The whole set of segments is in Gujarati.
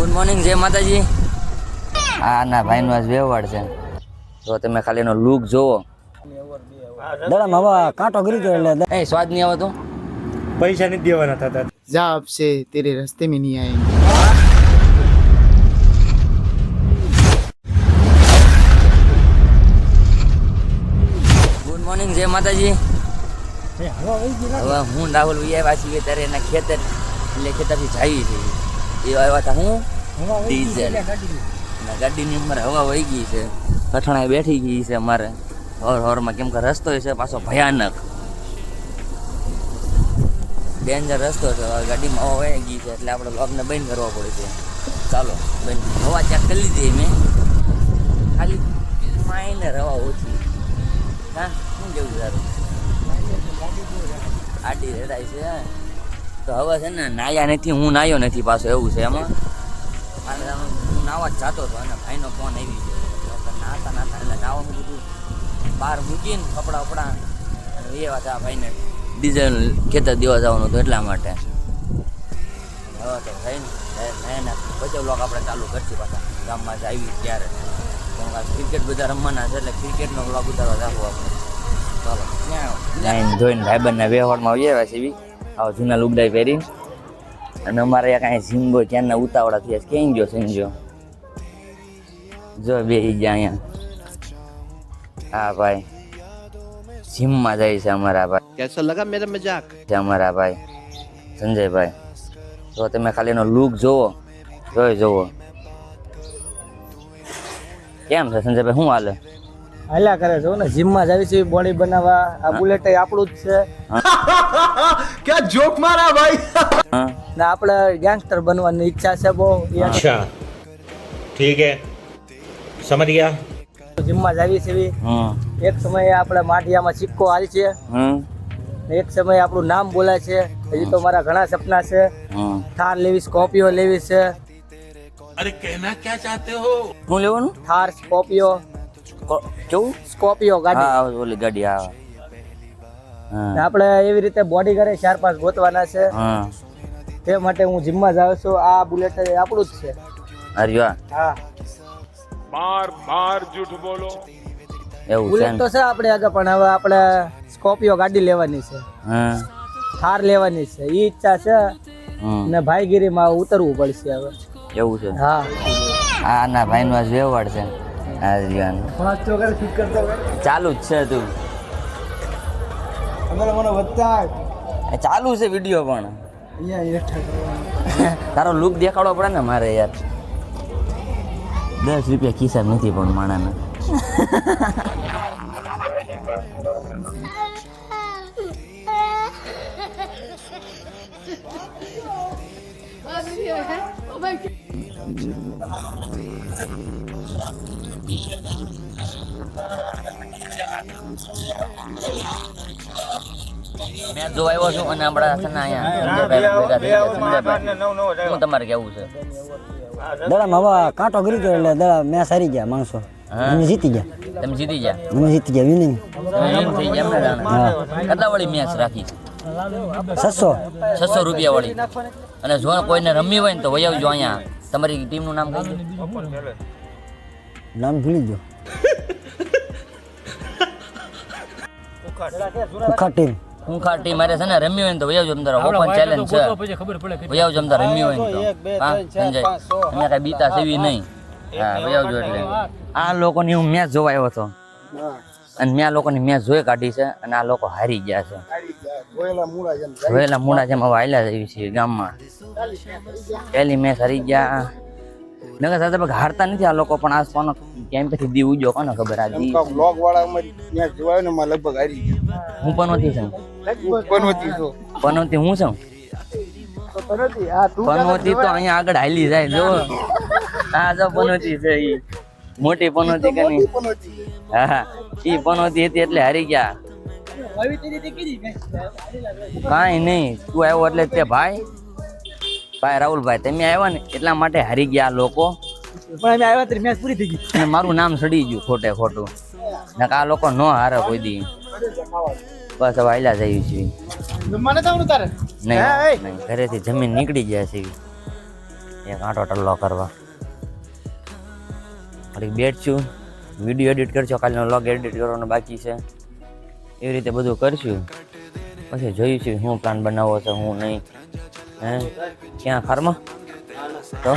ગુડ મોર્નિંગ, જય માતાજી. આ ના ભાઈનો આજ વ્યવહાર છે, તો તમે ખાલી એનો લુક જોવો. દાડા માવા કાંટો ગરી ગયો એટલે એ સ્વાદ નહીં આવતો. पैसा नहीं देवाना था जा अब से तेरे रास्ते में नहीं आएंगे। ગુડ મોર્નિંગ, જય માતાજી. હવે હું રાહુલ ભાઈ આવ્યા છીએ ત્યારે એના ખેતર એટલે ખેતરથી જાવી છે એ આવ્યા હતા. હું ડીઝલ ગાડીની ઉંમર હવા વહી ગઈ છે, કઠણાઈ બેઠી ગઈ છે અમારે હરમાં, કેમ કે રસ્તો છે પાછો ભયાનક ડેન્જર રસ્તો છે. ગાડીમાં હવા વહી ગઈ છે એટલે આપણે બ્લોગને બંધ કરવા પડે છે. ચાલો બંધ, હવા ચેક કરી લીધી મેં, ખાલી માઇનર હવા ઓછી. હા, શું કેવું તારું? આડી રેડાય છે તો હવે છે ને નાયા નથી, હું નાયો નથી પાછો, એવું છે એમાં. અને હું નાવા જ જતો હતો અને ભાઈનો ફોન આવી ગયો, નાતા નાતા એટલે નાવાનું બધું બહાર મૂકીને કપડાં વપડા અને એ વાત આ ભાઈને ડીઝલ ખેતર દેવા જવાનું હતું એટલા માટે. હવે તો થઈને પછી બ્લોગ આપણે ચાલુ કરશું પાછા ગામમાં જ આવી ત્યારે, ક્રિકેટ બધા રમવાના છે એટલે ક્રિકેટનો બ્લોગ ઉતારવા જવું આપણે. ચાલો ત્યાં જોઈને ભાઈબંધના વ્યવહારમાં આવી આવ્યા છે એવી આવા જૂના લુગડાઈ પહેરી, અને અમારે કાંઈ ઝીંગો ક્યાંના ઉતાવળા થયા છે. ક્યાં ગયો સંજો? જો બે ગયા અહીંયા. હા ભાઈ જીમમાં જાય છે અમારા ભાઈ. कैसा लगा मेरा मजाक? છે અમારા ભાઈ સંજયભાઈ. તો તમે ખાલી એનો લુક જોવો, જોવો. કેમ છે સંજયભાઈ, શું હાલે? હાલ્યા કરે છે ને, જીમમાં જાવી છે બોડી બનાવવા. આ બુલેટ આપણું જ છે क्या जोक मारा भाई? હા ને આપણે ગેંગસ્ટર બનવાની ઈચ્છા છે બહુ. अच्छा ठीक है समझ गया। જીમમાં જાવી છે એવી. હમ એક સમયે આપણે માઢિયામાં સિક્કો હાલ છે હમ ને એક સમયે આપણું નામ બોલાય છે. હજી તો મારા ઘણા સપના છે, હમ થાર લેવી, સ્કોર્પિયો લેવી છે. अरे कहना क्या चाहते हो? શું લેવાનું? થાર, સ્કોર્પિયો. કેવું? સ્કોર્પિયો ગાડી. હા ઓલી ગાડી આવે. ને હા આપણે એવી રીતે બોડી કરે 4-5 ગોતવાના છે. હા તે માટે હું જીમમાં જાઉં છું. આ બુલેટ આપણું જ છે. હરિયા હા, એવું છે બુલેટ ને? તો છે આપણે આગળ, પણ હવે આપણે સ્કોર્પિયો ગાડી લેવાની છે, હા થાર લેવાની છે, ઈ ઈચ્છા છે. હમ ને ભાઈગીરીમાં ઉતરવું પડશે હવે. એવું છે. હા, આ ના ભાઈનો આજ વ્યવહાર છે. આ રિયાનો ચાલુ જ છે. તું મને વધતા એ ચાલુ છે વિડીયો પણ. અહીંયા તારો લુક દેખાડવો પડે ને મારે યાર. 10 રૂપિયા ખિસ્સા નથી પણ માણાના. મેં જો આવ્યો છું અને આપણા છે ને અહીંયા ભેગા થઈ ગયા. સંજયભાઈ, શું તમારે કેવું છે? દાડા માવા કાંટો ગરી ગયો એટલે દાડા મેચ હારી ગયા માણસો. હા. અમે જીતી ગયા. તમે જીતી ગયા? અમે જીતી ગયા, વિનિંગ. એમ થઈ ગયા એમને જાણે. કેટલા વાળી મેચ રાખી? 600. 600 રૂપિયા વાળી. અને જો કોઈને રમવી હોય ને તો વહી આવજો અહીંયા. તમારી ટીમનું નામ કહી દો. નામ ભૂલી ગયો. ઉખા ટીમ. ખૂંખાર ટીમ મારે છે ને રમવી હોય ને તો વહી આવજો. તમારે ઓપન ચેલેન્જ છે, વહી આવજો. તમારે રમવી હોય ને તો. હા સંજય, અહીંયા કાંઈ બીતા સેવી નહીં. હા વહી આવજો. એટલે આ લોકોની હું મેચ જોવા આવ્યો હતો અને મેં આ લોકોની મેચ જોઈ કાઢી છે અને આ લોકો હારી ગયા છે. જોયેલા મૂળા જેમ હવે હાલ્યા જેવી છે ગામમાં. પહેલી મેચ હારી ગયા. નગર સાથે હારતા નથી આ લોકો, પણ આ કોનો કેમ પછી દી ઉજ્યો કોને ખબર. આ દી ब्लॉग वाला में मैच जोया ने मैं लगभग हारी गया। હું પનોતી છું. पनवती तो પનોતી હું છું. પનોતી તો અહીંયા આગળ હાલી જાય. જો આ જો પનોતી છે, ઈ મોટી પનોતી કની. હા ઈ પનોતી હતી એટલે હારી ગયા. કાંઈ નહીં, તું આવ્યો એટલે તે ભાઈ રાહુલભાઈ તમે આવ્યા ને એટલા માટે હારી ગયા લોકો. પણ અમે આવ્યા ત્યારે મેચ પૂરી થઈ ગઈ અને મારું નામ સડી ગયું ખોટે ખોટું. ને આ લોકો ન હારે કોઈ દી. બસ હવે હાલ્યા જઈએ છીએ. મને તો તારે નહીં ઘરેથી જમીન નીકળી ગયા છે. એક આંટો ટલ્લો કરવા. ઘડીક બેઠ છું, વિડીયો એડિટ કરશો, કાલનો વ્લોગ એડિટ કરવાનો બાકી છે. એવી રીતે બધું કરશું, પછી જોઈશું શું પ્લાન બનાવવો છે હું નહીં. હે ક્યાં ખારમાં તો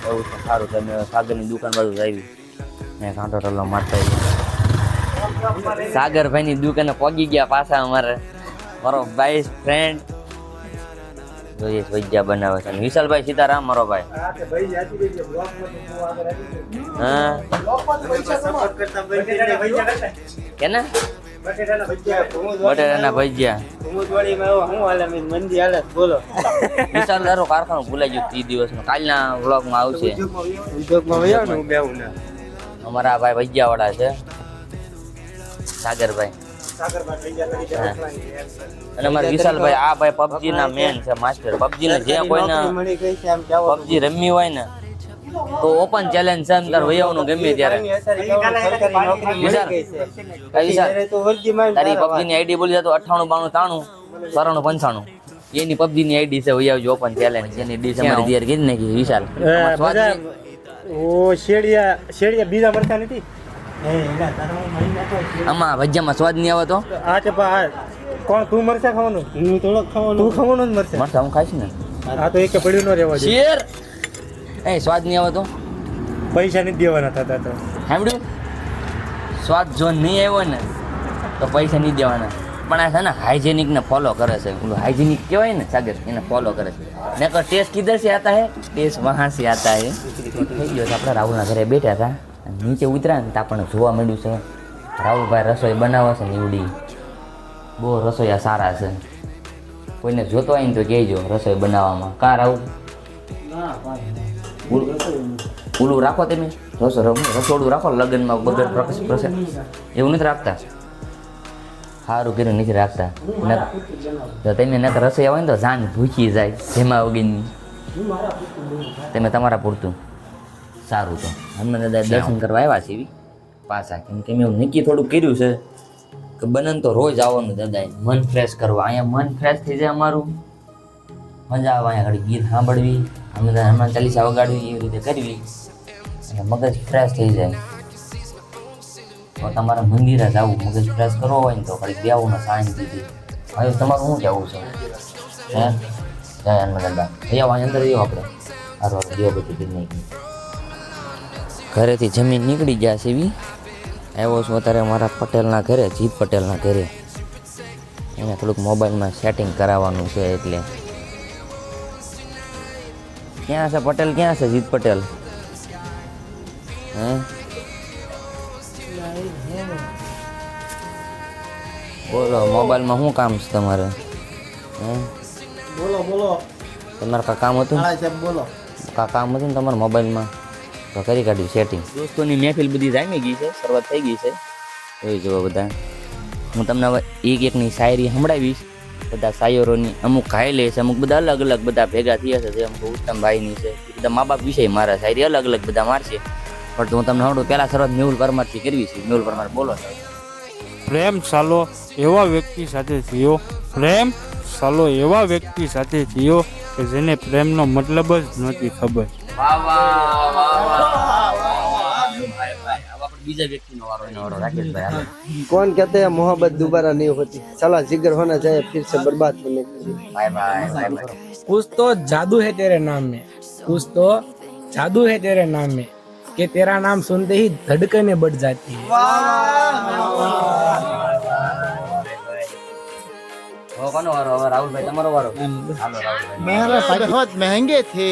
એવું છે, સારું તમે સાગરની દુકાન બાજુ જ આવી ને કાંટો ટલ્લો મારતા આવી. સાગરભાઈની દુકાને પહોંચી ગયા પાછા અમારે, મારો બેસ્ટ ફ્રેન્ડ જોઈએ ભજીયા બનાવે છે. વિશાલભાઈ સીતારામ મારો ભાઈ. હા કેના બટેટાના ભજીયા. વિશાલ તારો કારખાનું ભૂલાઈ ગયું 30 દિવસનો, કાલના વ્લોગમાં આવશે. અમારા ભાઈ ભજીયા વાળા છે સાગરભાઈ. અને અમારે વિશાલભાઈ આ ભાઈ પબજી ના મેન છે, માસ્ટર. પબજી ને જે કોઈને પબજી રમવી હોય ને તો ઓપન ચેલેન્જ છે, અંદર વૈયાવનું ગમે ત્યારે. વિશાલ તારી પબજી ની આઈડી બોલી તો 98 92 93 94 95 એની પબજી ની આઈડી છે વૈયાવજો ઓપન ચેલેન્જ. એની ડીશ અમારી તૈયાર કરી નાખી વિશાલ. ઓ શેડિયા બીજા મળતા નથી. આમાં ભજીયામાં સ્વાદ નહીં આવે તો આ છે કોણ તું મરચા ખાવાનું? હું થોડો ખાવાનું. તું ખાવાનું જ મરચા? મરચા હું ખાઈશ ને. આ તો એક પડ્યું ન રહેવા દે. શેર એ સ્વાદ નહીં આવે તો પૈસા નથી દેવાના થતા તો. સાંભળ્યું? સ્વાદ જો નહીં આવ્યો ને તો પૈસા નહીં દેવાના. પણ આ છે ને હાઇજેનિક ને ફોલો કરે છે. હાઇજેનિક કહેવાય ને સાગર, એને ફોલો કરે છે. ને ટેસ્ટ કિધર से आता है? ટેસ્ટ वहाँ से आता है. થઈ ગયો આપણે રાહુલના ઘરે બેઠા હતા, નીચે ઉતર્યા ને તો આપણને જોવા મળ્યું છે રાહુલભાઈ રસોઈ બનાવે છે નીવડી. બહુ રસોઈયા સારા છે. કોઈને જોતો હોય ને તો કહેજો રસોઈ બનાવવામાં. કા રાહુલ ઓલું રાખો તમે રસોડું રાખો લગ્નમાં વગર પ્રસંગ એવું નથી રાખતા. સારું કર્યું નથી રાખતા. તો તમે નકર રસોઈ આવે ને તો જાન ભૂખી જાય જેમાં વગરની. તમે તમારા પૂરતું સારું. તો હનુમાન દાદા દર્શન કરવા આવ્યા છે એવી પાછા, કેમ કે મેં એવું નક્કી થોડું કર્યું છે કે બનન તો રોજ આવવાનું દાદા, મન ફ્રેશ કરવા. અહીંયા મન ફ્રેશ થઈ જાય અમારું, મજા આવે. અહીંયા ઘડી ગીત સાંભળવી, હનુમાન ચાલીસા વગાડવી, એવી રીતે કરવી અને મગજ ફ્રેશ થઈ જાય. તો તમારે મંદિરે જ આવું, મગજ ફ્રેશ કરવો હોય ને તો ઘડી બેવું ને શાંતિથી. હવે તમારું શું કહેવું છે? હે જય હનુમાન દાદા. અહીંયા અંદર રહ્યો આપણે સારું દેવ બધું કરી નાખ્યું. ઘરેથી જમીન નીકળી ગયા છે એવી આવ્યો છું અત્યારે મારા પટેલના ઘરે, જીત પટેલના ઘરે. એને થોડુંક મોબાઈલમાં સેટિંગ કરાવવાનું છે એટલે. ક્યાં છે પટેલ? ક્યાં છે જીત પટેલ? હે બોલો મોબાઈલમાં શું કામ છે તમારે? હે બોલો તમારે કાંઈ કામ હતું? બોલો કામ હતું ને તમારા મોબાઈલમાં તો કરી કાઢ્યું સેટિંગ. દોસ્તોની મહેફિલ બધી જામી ગઈ છે, શરૂઆત થઈ ગઈ છે. જોઈ જુઓ બધા. હું તમને હવે એકની શાયરી સંભળાવીશ. બધા શાયરોની અમુક ઘાયલે છે, અમુક બધા અલગ અલગ બધા ભેગા થયા છે. અમુક ઉત્તમભાઈની છે, બધા મા બાપ વિષય મારા શાયરી અલગ અલગ બધા મારશે. પણ હું તમને હમણાં પહેલાં શરૂઆત મેહુલ પરમારથી કરવી છે. મેહુલ પરમાર બોલો. પ્રેમ સાલો એવા વ્યક્તિ સાથે થયો, પ્રેમ સાલો એવા વ્યક્તિ સાથે થયો કે જેને પ્રેમનો મતલબ જ નથી ખબર. બીજા વ્યક્તિનો વારો રાકેશભાઈ. कौन कहते हैं मोहब्बत दोबारा नहीं होती, साला जिगर होना चाहिए फिर से बर्बाद करने के लिए. Bye bye. कुछ तो जादू है तेरे नाम में, कुछ तो जादू है तेरे नाम में कि तेरा नाम सुनते ही धड़कनें बढ़ जाती है. કોનો વારો? હવે રાહુલભાઈ તમારો વારો. હાલો રાહુલભાઈ. बहुत महंगे थे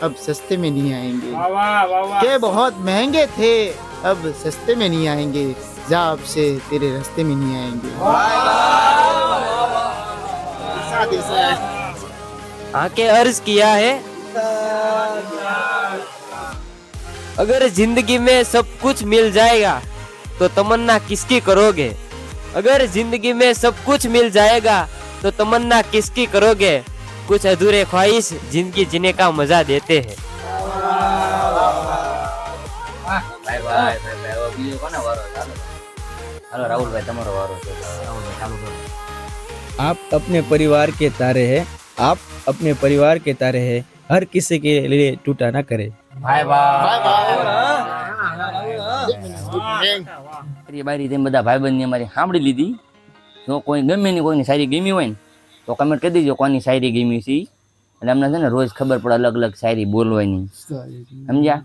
अब सस्ते में नहीं आएंगे, के बहुत महंगे थे अब सस्ते में नहीं आएंगे, जा अब से तेरे रास्ते में नहीं आएंगे. आके अर्ज किया है, अगर जिंदगी में सब कुछ मिल जाएगा तो तमन्ना किसकी करोगे, अगर जिंदगी में सब कुछ मिल जाएगा तो तमन्ना किसकी करोगे, कुछ अधूरे ख्वाहिश जिंदगी जीने का मजा देते हैं. Bye bye. હવે બીજો કોનો વારો? હાલો રાહુલભાઈ તમારો વારો છે. રાહુલભાઈ ચાલુ કરો. आप अपने परिवार के तारे हैं, आप अपने परिवार के तारे हैं, हर किसी के लिए टूटा ना करे। બારી તેમ બધા ભાઈબંધની અમારી સાંભળી લીધી. જો કોઈ ગમે નહીં, કોઈની શાયરી ગમી હોય ને તો કમેન્ટ કરી દેજો કોની શાયરી ગમી છે ઈ. એટલે અમને છે ને રોજ ખબર પડે અલગ અલગ શાયરી બોલવાની, સમજ્યા?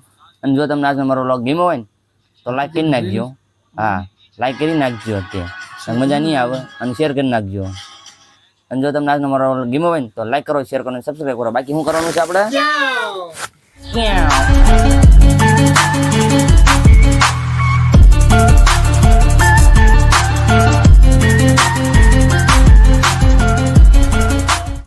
અને જો તમને આજનો મારો વ્લોગ ગમ્યો હોય ને તો લાઈક કરી નાખજો. હા, લાઈક કરી નાખજો. અત્યારે મજા નહીં આવે અને શેર કરી નાખજો. અને જો તમને આજનો મારો વ્લોગ ગમ્યો હોય ને તો લાઈક કરો, શેર કરો, સબસ્ક્રાઈબ કરો. બાકી શું કરવાનું છે આપણે?